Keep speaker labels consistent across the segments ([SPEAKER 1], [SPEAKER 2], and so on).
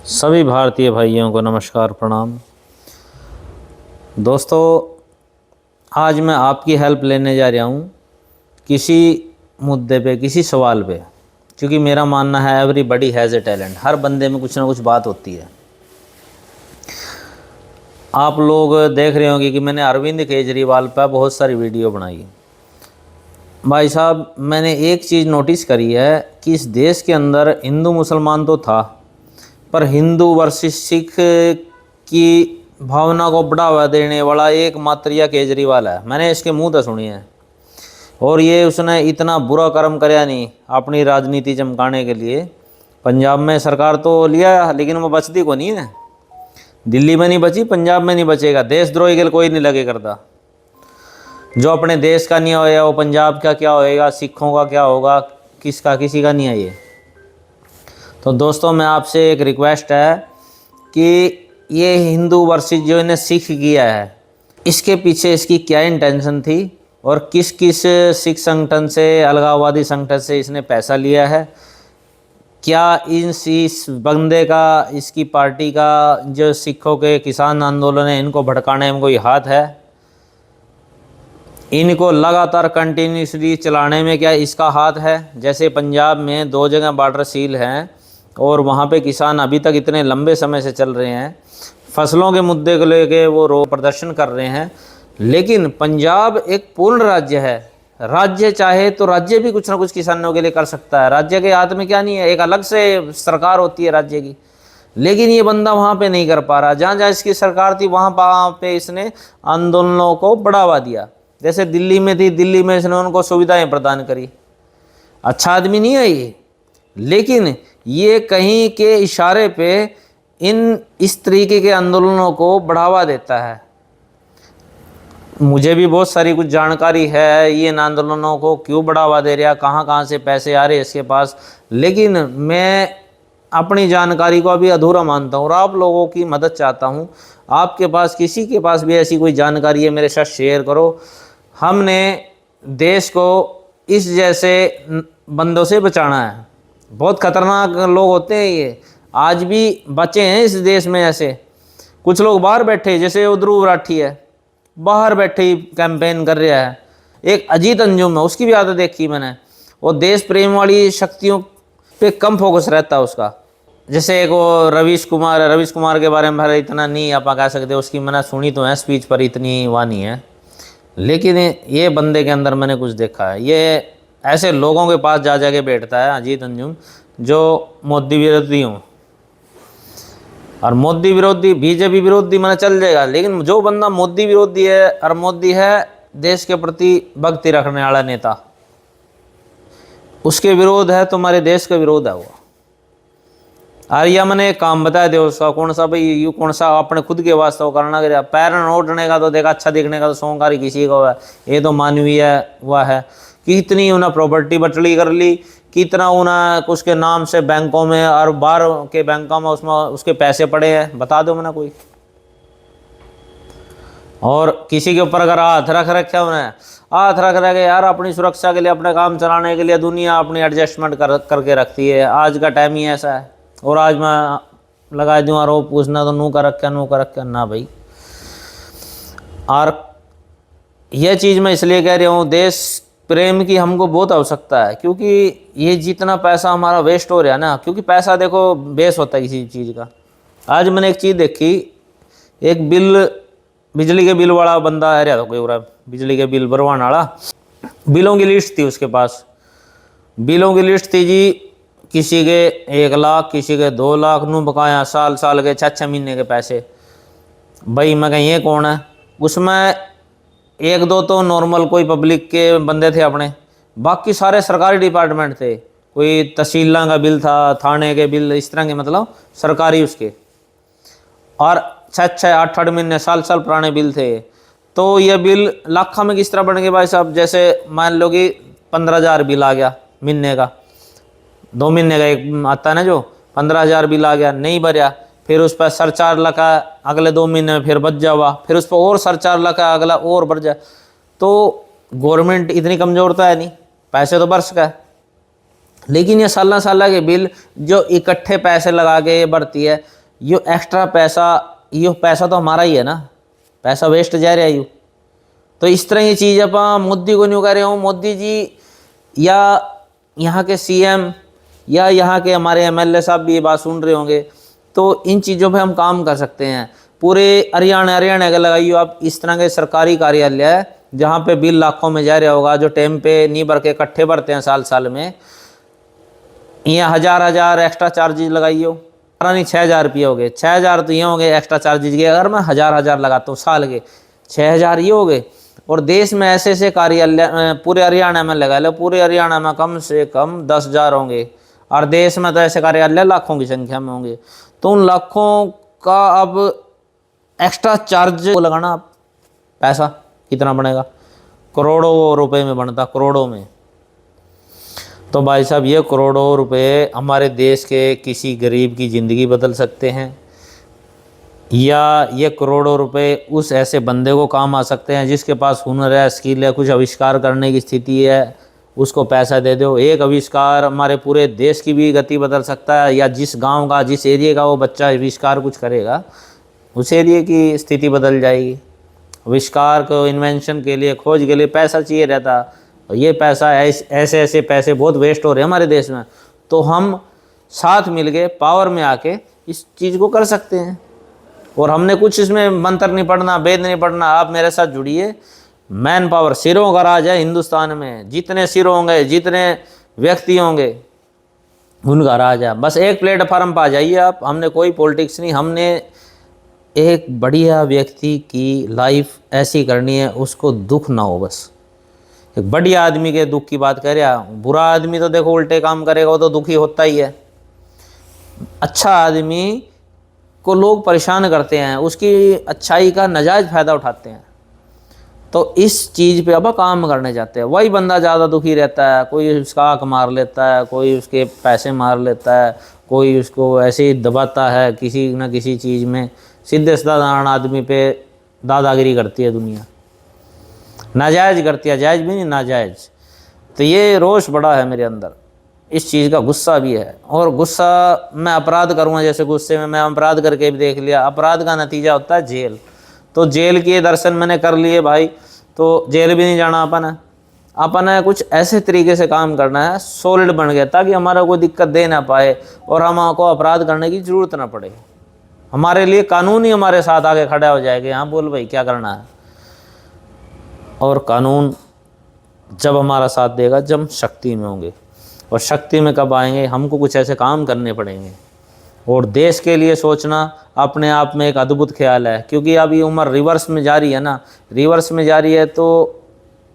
[SPEAKER 1] सभी भारतीय भाइयों को नमस्कार प्रणाम। दोस्तों, आज मैं आपकी हेल्प लेने जा रहा हूँ किसी मुद्दे पे, किसी सवाल पे। क्योंकि मेरा मानना है एवरीबॉडी हैज़ ए टैलेंट। हर बंदे में कुछ ना कुछ बात होती है। आप लोग देख रहे होंगे कि मैंने अरविंद केजरीवाल पर बहुत सारी वीडियो बनाई। भाई साहब, मैंने एक चीज़ नोटिस करी है कि इस देश के अंदर हिंदू मुसलमान तो था, पर हिंदू वर्सेस सिख की भावना को बढ़ावा देने वाला एकमात्र यह केजरीवाल है। मैंने इसके मुंह तो सुनी है। और ये उसने इतना बुरा कर्म कराया नहीं अपनी राजनीति चमकाने के लिए। पंजाब में सरकार तो लिया, लेकिन वो बचती को नहीं है। दिल्ली में नहीं बची, पंजाब में नहीं बचेगा। देशद्रोही के लिए कोई नहीं लगे करता। जो अपने देश का नहीं होएगा वो पंजाब का क्या होएगा, सिखों का क्या होगा, किसका किसी का नहीं है ये। तो दोस्तों, मैं आपसे एक रिक्वेस्ट है कि ये हिंदू वर्सेस जो इन्हें सिख किया है, इसके पीछे इसकी क्या इंटेंशन थी और किस किस सिख संगठन से, अलगाववादी संगठन से इसने पैसा लिया है। क्या इस बंदे का, इसकी पार्टी का, जो सिखों के किसान आंदोलन है, इनको भड़काने में कोई हाथ है? इनको लगातार कंटिन्यूसली चलाने में क्या इसका हाथ है? जैसे पंजाब में 2 जगह बॉर्डर सील हैं और वहाँ पे किसान अभी तक इतने लंबे समय से चल रहे हैं, फसलों के मुद्दे को लेके वो रो प्रदर्शन कर रहे हैं। लेकिन पंजाब एक पूर्ण राज्य है। राज्य चाहे तो राज्य भी कुछ ना कुछ किसानों के लिए कर सकता है। राज्य के हाथ में क्या नहीं है, एक अलग से सरकार होती है राज्य की। लेकिन ये बंदा वहाँ पे नहीं कर पा रहा। जहाँ जहाँ इसकी सरकार थी वहाँ पे इसने आंदोलनों को बढ़ावा दिया। जैसे दिल्ली में थी, दिल्ली में इसने उनको सुविधाएं प्रदान करी। अच्छा आदमी नहीं है ये, लेकिन ये कहीं के इशारे पे इस तरीके के आंदोलनों को बढ़ावा देता है। मुझे भी बहुत सारी कुछ जानकारी है ये इन आंदोलनों को क्यों बढ़ावा दे रहा, कहाँ कहाँ से पैसे आ रहे हैं इसके पास। लेकिन मैं अपनी जानकारी को अभी अधूरा मानता हूँ और आप लोगों की मदद चाहता हूँ। आपके पास, किसी के पास भी ऐसी कोई जानकारी है, मेरे साथ शेयर करो। हमने देश को इस जैसे बंदों से बचाना है। बहुत खतरनाक लोग होते हैं ये, आज भी बचे हैं इस देश में। ऐसे कुछ लोग बाहर बैठे, जैसे ध्रुव राठी है, बाहर बैठे ही कैंपेन कर रहा है। एक अजीत अंजुम है, उसकी भी आदत देखी मैंने। वो देश प्रेम वाली शक्तियों पे कम फोकस रहता है उसका। जैसे एक वो रवीश कुमार है, रवीश कुमार के बारे में इतना नहीं आप कह सकते, उसकी मैंने सुनी तो है स्पीच, पर इतनी वह नहीं है। लेकिन ये बंदे के अंदर मैंने कुछ देखा है। ये ऐसे लोगों के पास जा जाके बैठता है, अजीत अंजुम, जो मोदी विरोधी हों। और मोदी विरोधी, बीजेपी विरोधी मैंने चल जाएगा, लेकिन जो बंदा मोदी विरोधी है और मोदी है देश के प्रति भक्ति रखने वाला नेता, उसके विरोध है, तुम्हारे देश का विरोध है वो। और या मैंने एक काम बताया दे उसका, कौन सा भाई, यू कौन सा अपने खुद के वास्ते करना कर पैर उठने का तो देखा, अच्छा दिखने का तो सोंगारी किसी को है। ये तो मानवीय वह है कि इतनी उन्हें प्रॉपर्टी बटली कर ली, कितना उन्हें उसके नाम से बैंकों में और बाहर के बैंकों में उसमें उसके पैसे पड़े हैं, बता दो मैंने कोई। और किसी के ऊपर अगर हाथ रख रखे उन्हें, हाथ रख रखे यार, अपनी सुरक्षा के लिए, अपने काम चलाने के लिए दुनिया अपनी एडजस्टमेंट करके रखती है। आज का टाइम ही ऐसा है। और आज मैं लगा दूँ आरोप, पूछना तो नू कर रखा ना भाई। और यह चीज़ मैं इसलिए कह रहा हूँ, देश प्रेम की हमको बहुत आवश्यकता है। क्योंकि ये जितना पैसा हमारा वेस्ट हो रहा है ना, क्योंकि पैसा देखो बेस होता है किसी चीज़ का। आज मैंने एक चीज़ देखी, एक बिजली के बिल वाला बंदा आ रहा था कोई, और बिजली के बिल भरवाने वाला, बिलों की लिस्ट थी उसके पास। बिलों की लिस्ट थी जी, किसी के 1 लाख, किसी के 2 लाख, नू बकाया साल के 6 महीने के पैसे। भाई मैं कहीं ये कौन है? उसमें 1-2 तो नॉर्मल कोई पब्लिक के बंदे थे अपने, बाकी सारे सरकारी डिपार्टमेंट थे। कोई तहसीलों का बिल था, थाने के बिल, इस तरह के, मतलब सरकारी उसके। और 6-6, 8-8 महीने, साल पुराने बिल थे। तो ये बिल लाखों में किस तरह बन गए भाई साहब? जैसे मान लो कि 15,000 बिल आ गया महीने का, 2 महीने का एक आता है ना, जो 15,000 बिल आ गया, नहीं भरया, फिर उस पर सरचार्ज लगा, अगले 2 महीने में फिर बच जावा, फिर उस पर और सरचार्ज लगा, अगला और बढ़ जाए। तो गवर्नमेंट इतनी कमज़ोर तो है नहीं, पैसे तो बरस का है। लेकिन ये साल साल के बिल जो इकट्ठे पैसे लगा के ये बढ़ती है, ये एक्स्ट्रा पैसा, ये पैसा तो हमारा ही है ना, पैसा वेस्ट जा रहा है यू। तो इस तरह की चीज़ आप मोदी को नहीं कह रहे हो, मोदी जी या यहाँ के सीएम या यहाँ के हमारे एमएलए साहब भी ये बात सुन रहे होंगे, तो इन चीज़ों पे हम काम कर सकते हैं। पूरे हरियाणा का लगाइए आप इस तरह के सरकारी कार्यालय है जहाँ पे बिल लाखों में जा रहा होगा, जो टाइम पे नहीं भर के इकट्ठे भरते हैं साल साल में, यहाँ हजार एक्स्ट्रा चार्जेज लगाइए, नहीं 6,000 रुपये हो गए, 6,000 तो ये हो गए एक्स्ट्रा चार्जेज के। अगर मैं हजार लगाता हूँ साल के, 6,000 ये हो गए। और देश में ऐसे ऐसे कार्यालय पूरे हरियाणा में लगा लो, पूरे हरियाणा में कम से कम 10,000 होंगे, और देश में तो ऐसे कार्यालय लाखों की संख्या में होंगे। तो उन लाखों का अब एक्स्ट्रा चार्ज लगाना, पैसा कितना बनेगा, करोड़ों रुपए में बनता, करोड़ों में। तो भाई साहब ये करोड़ों रुपए हमारे देश के किसी गरीब की ज़िंदगी बदल सकते हैं, या ये करोड़ों रुपए उस ऐसे बंदे को काम आ सकते हैं जिसके पास हुनर है, स्किल है, कुछ आविष्कार करने की स्थिति है, उसको पैसा दे दो। एक आविष्कार हमारे पूरे देश की भी गति बदल सकता है, या जिस गांव का, जिस एरिया का वो बच्चा आविष्कार कुछ करेगा, उस एरिया की स्थिति बदल जाएगी। आविष्कार को, इन्वेंशन के लिए, खोज के लिए पैसा चाहिए रहता, और ये पैसा ऐसे ऐसे पैसे बहुत वेस्ट हो रहे हैं हमारे देश में। तो हम साथ मिल के पावर में आके इस चीज़ को कर सकते हैं। और हमने कुछ इसमें मंत्र नहीं पढ़ना, वेद नहीं पढ़ना, आप मेरे साथ जुड़िए। मैन पावर, सिरों का राज है हिंदुस्तान में, जितने सिर होंगे, जितने व्यक्ति होंगे, उनका राज है। बस एक प्लेटफार्म पर आ जाइए आप, हमने कोई पॉलिटिक्स नहीं, हमने एक बढ़िया व्यक्ति की लाइफ ऐसी करनी है उसको दुख ना हो। बस एक बढ़िया आदमी के दुख की बात कर रहा, बुरा आदमी तो देखो उल्टे काम करेगा, वो तो दुखी होता ही है। अच्छा आदमी को लोग परेशान करते हैं, उसकी अच्छाई का नाजायज़ फ़ायदा उठाते हैं। तो इस चीज़ पे अब काम करने जाते हैं, वही बंदा ज़्यादा दुखी रहता है। कोई उसका आँख मार लेता है, कोई उसके पैसे मार लेता है, कोई उसको ऐसे ही दबाता है किसी न किसी चीज़ में। सीधे साधारण आदमी पे दादागिरी करती है दुनिया, नाजायज़ करती है, जायज़ भी नहीं, नाजायज़। तो ये रोष बड़ा है मेरे अंदर, इस चीज़ का गुस्सा भी है। और गुस्सा मैं अपराध करूँगा, जैसे गुस्से में मैं अपराध करके भी देख लिया, अपराध का नतीजा होता है जेल। तो जेल के दर्शन मैंने कर लिए भाई, तो जेल भी नहीं जाना अपन है कुछ ऐसे तरीके से काम करना है, सॉलिड बन गया, ताकि हमारा कोई दिक्कत दे ना पाए और हमको अपराध करने की ज़रूरत ना पड़े। हमारे लिए कानून ही हमारे साथ आगे खड़ा हो जाएगा, हाँ बोल भाई क्या करना है। और कानून जब हमारा साथ देगा जब हम शक्ति में होंगे, और शक्ति में कब आएंगे, हमको कुछ ऐसे काम करने पड़ेंगे। और देश के लिए सोचना अपने आप में एक अद्भुत ख्याल है, क्योंकि अब ये उम्र रिवर्स में जा रही है ना, रिवर्स में जा रही है। तो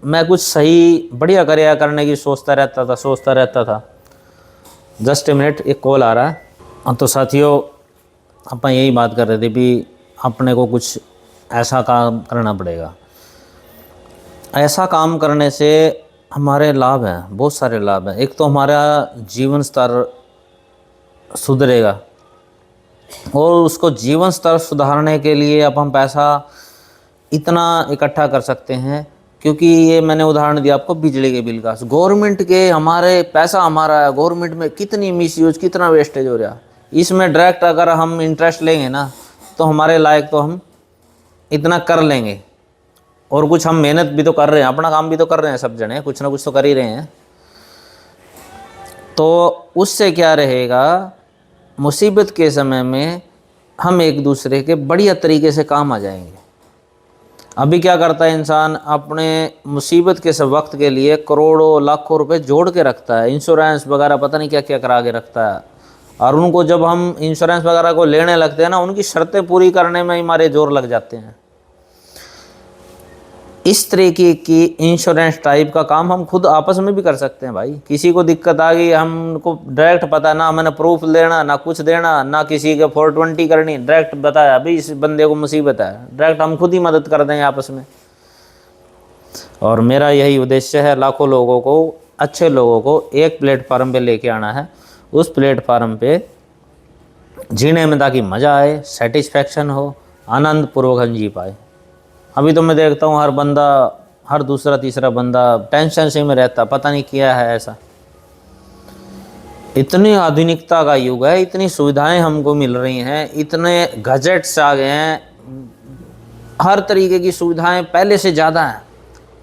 [SPEAKER 1] मैं कुछ सही बढ़िया करने की सोचता रहता था। जस्ट ए मिनट, एक कॉल आ रहा है। तो साथियों, अपन यही बात कर रहे थे भी अपने को कुछ ऐसा काम करना पड़ेगा। ऐसा काम करने से हमारे लाभ हैं, बहुत सारे लाभ हैं। एक तो हमारा जीवन स्तर सुधरेगा, और उसको जीवन स्तर सुधारने के लिए अब हम पैसा इतना इकट्ठा कर सकते हैं, क्योंकि ये मैंने उदाहरण दिया आपको बिजली के बिल का। गवर्नमेंट के हमारे पैसा हमारा है, गवर्नमेंट में कितनी मिसयूज, कितना वेस्टेज हो रहा। इसमें डायरेक्ट अगर हम इंटरेस्ट लेंगे ना, तो हमारे लायक तो हम इतना कर लेंगे। और कुछ हम मेहनत भी तो कर रहे हैं, अपना काम भी तो कर रहे हैं, सब जने कुछ ना कुछ तो कर ही रहे हैं। तो उससे क्या रहेगा, मुसीबत के समय में हम एक दूसरे के बढ़िया तरीके से काम आ जाएंगे। अभी क्या करता है इंसान, अपने मुसीबत के सब वक्त के लिए करोड़ों लाखों रुपए जोड़ के रखता है, इंश्योरेंस वगैरह पता नहीं क्या क्या करा के रखता है। और उनको जब हम इंश्योरेंस वगैरह को लेने लगते हैं ना, उनकी शर्तें पूरी करने में हमारे जोर लग जाते हैं। इस तरीके की इंश्योरेंस टाइप का काम हम खुद आपस में भी कर सकते हैं भाई। किसी को दिक्कत आ गई, हमको डायरेक्ट पता ना, मैंने प्रूफ देना ना कुछ देना ना किसी के 420 करनी, डायरेक्ट बताया अभी इस बंदे को मुसीबत है, डायरेक्ट हम खुद ही मदद कर देंगे आपस में। और मेरा यही उद्देश्य है, लाखों लोगों को, अच्छे लोगों को एक प्लेटफार्म पे लेके आना है, उस प्लेटफार्म पे जीने में ताकि मज़ा आए, सेटिस्फैक्शन हो, आनंद पूर्वक हम जी पाए। अभी तो मैं देखता हूँ हर बंदा, हर दूसरा तीसरा बंदा टेंशन से में रहता, पता नहीं क्या है ऐसा। इतनी आधुनिकता का युग है, इतनी सुविधाएं हमको मिल रही हैं, इतने गैजेट्स आ गए हैं, हर तरीके की सुविधाएं पहले से ज़्यादा हैं,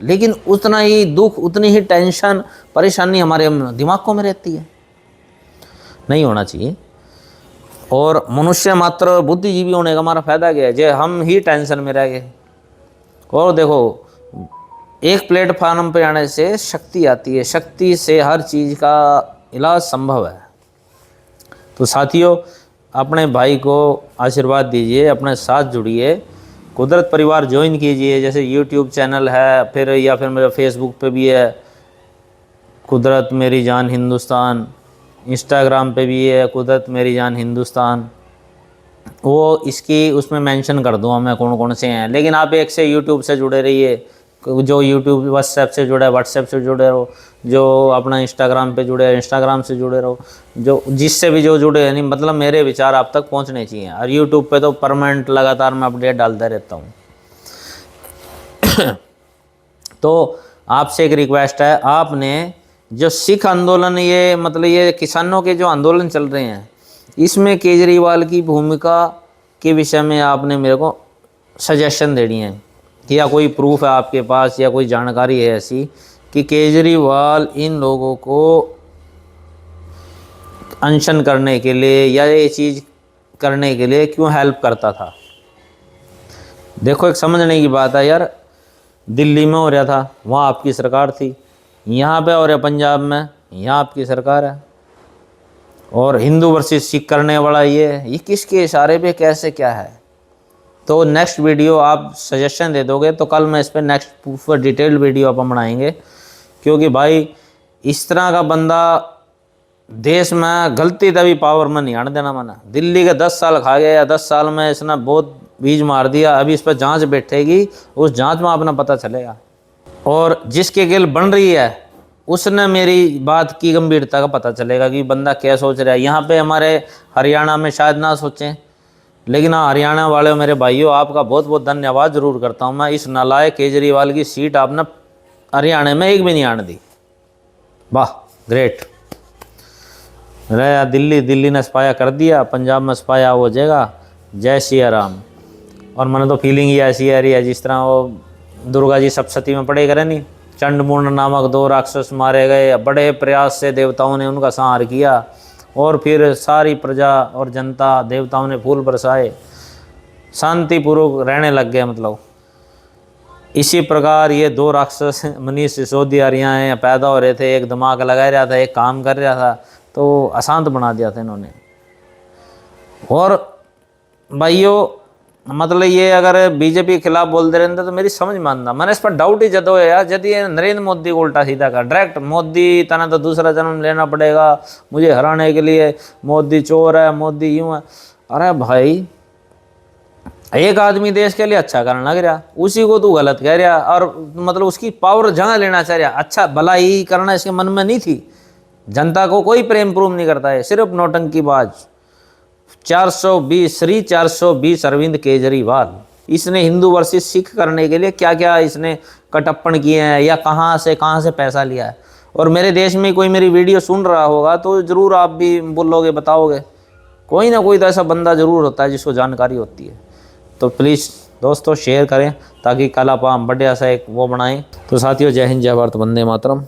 [SPEAKER 1] लेकिन उतना ही दुख, उतनी ही टेंशन, परेशानी हमारे दिमागों में रहती है। नहीं होना चाहिए। और मनुष्य मात्र बुद्धिजीवी होने का हमारा फ़ायदा क्या है, जे हम ही टेंशन में रह गए। और देखो, एक प्लेटफार्म पे आने से शक्ति आती है, शक्ति से हर चीज़ का इलाज संभव है। तो साथियों, अपने भाई को आशीर्वाद दीजिए, अपने साथ जुड़िए, कुदरत परिवार ज्वाइन कीजिए। जैसे यूट्यूब चैनल है, फिर या फिर मेरे फेसबुक पे भी है कुदरत मेरी जान हिंदुस्तान, इंस्टाग्राम पे भी है कुदरत मेरी जान हिंदुस्तान। वो इसकी उसमें मेंशन कर दूँगा मैं कौन कौन से हैं। लेकिन आप एक से यूट्यूब से जुड़े रहिए, जो यूट्यूब व्हाट्सएप से जुड़ा है व्हाट्सएप से जुड़े रहो, जो अपना इंस्टाग्राम पे जुड़े हैं इंस्टाग्राम से जुड़े रहो, जो जिससे भी जो जुड़े, यानी मतलब मेरे विचार आप तक पहुंचने चाहिए। और यूट्यूब पे तो परमानेंट लगातार मैं अपडेट डालता रहता हूँ। तो आपसे एक रिक्वेस्ट है, आपने जो सिख आंदोलन, ये मतलब ये किसानों के जो आंदोलन चल रहे हैं, इसमें केजरीवाल की भूमिका के विषय में आपने मेरे को सजेशन देनी है, या कोई प्रूफ है आपके पास, या कोई जानकारी है ऐसी कि केजरीवाल इन लोगों को अनशन करने के लिए या ये चीज़ करने के लिए क्यों हेल्प करता था। देखो, एक समझने की बात है यार, दिल्ली में हो रहा था, वहाँ आपकी सरकार थी, यहाँ पे हो रहा पंजाब में, यहाँ आपकी सरकार है। और हिंदू वर्सेस सिख करने वाला ये किसके इशारे पे कैसे क्या है। तो नेक्स्ट वीडियो आप सजेशन दे दोगे तो कल मैं इस पर नेक्स्ट डिटेल्ड वीडियो अपन बनाएंगे। क्योंकि भाई इस तरह का बंदा देश में गलती तभी पावर में नहीं आने देना मना। दिल्ली के 10 साल खा गया, या 10 साल में इसने बहुत बीज मार दिया, अभी इस पर जांच बैठेगी, उस जांच में अपना पता चलेगा। और जिसके गिल बन रही है उसने मेरी बात की गंभीरता का पता चलेगा कि बंदा क्या सोच रहा है। यहाँ पे हमारे हरियाणा में शायद ना सोचें, लेकिन हाँ, हरियाणा वाले मेरे भाइयों, आपका बहुत बहुत धन्यवाद ज़रूर करता हूँ मैं। इस नालायक केजरीवाल की सीट आपने हरियाणा में एक भी नहीं आने दी। वाह, ग्रेट रहा। दिल्ली ने सफाया कर दिया, पंजाब में सफाया हो जाएगा। जय सिया राम। और मैंने तो फीलिंग ही ऐसी आ रही है जिस तरह वो दुर्गा जी सप्तशती में पढ़े करे नहीं, चंडमुंड नामक 2 राक्षस मारे गए, बड़े प्रयास से देवताओं ने उनका संहार किया, और फिर सारी प्रजा और जनता, देवताओं ने फूल बरसाए, शांतिपूर्वक रहने लग गए। मतलब इसी प्रकार ये 2 राक्षस मनीष सिसोदिया यहाँ पैदा हो रहे थे, एक दिमाग लगा रहा था, एक काम कर रहा था, तो अशांत बना दिया था इन्होंने। और भाइयों, मतलब ये अगर बीजेपी के खिलाफ बोलते रहते तो मेरी समझ मानना, मैंने इस पर डाउट ही जतो है यार। यदि नरेंद्र मोदी को उल्टा सीधा कर डायरेक्ट, मोदी तना तो दूसरा जन्म लेना पड़ेगा मुझे हराने के लिए, मोदी चोर है, मोदी यूँ है। अरे भाई, एक आदमी देश के लिए अच्छा करने लग रहा, उसी को तू गलत कह रहा, और मतलब उसकी पावर जगह लेना चाह रहा। अच्छा भलाई करना इसके मन में नहीं थी। जनता को कोई प्रेम प्रूम नहीं करता है, सिर्फ नौटंकीबाज। 420 श्री 420 अरविंद केजरीवाल, इसने हिंदू वर्सेस सिख करने के लिए क्या क्या इसने कटप्पण किए हैं, या कहाँ से पैसा लिया है। और मेरे देश में कोई मेरी वीडियो सुन रहा होगा तो ज़रूर आप भी बोलोगे, बताओगे, कोई ना कोई तो ऐसा बंदा ज़रूर होता है जिसको जानकारी होती है। तो प्लीज़ दोस्तों शेयर करें ताकि कल आप बढ़िया सा एक वो बनाएं। तो साथियों, जय हिंद, जय भारत, वंदे मातरम।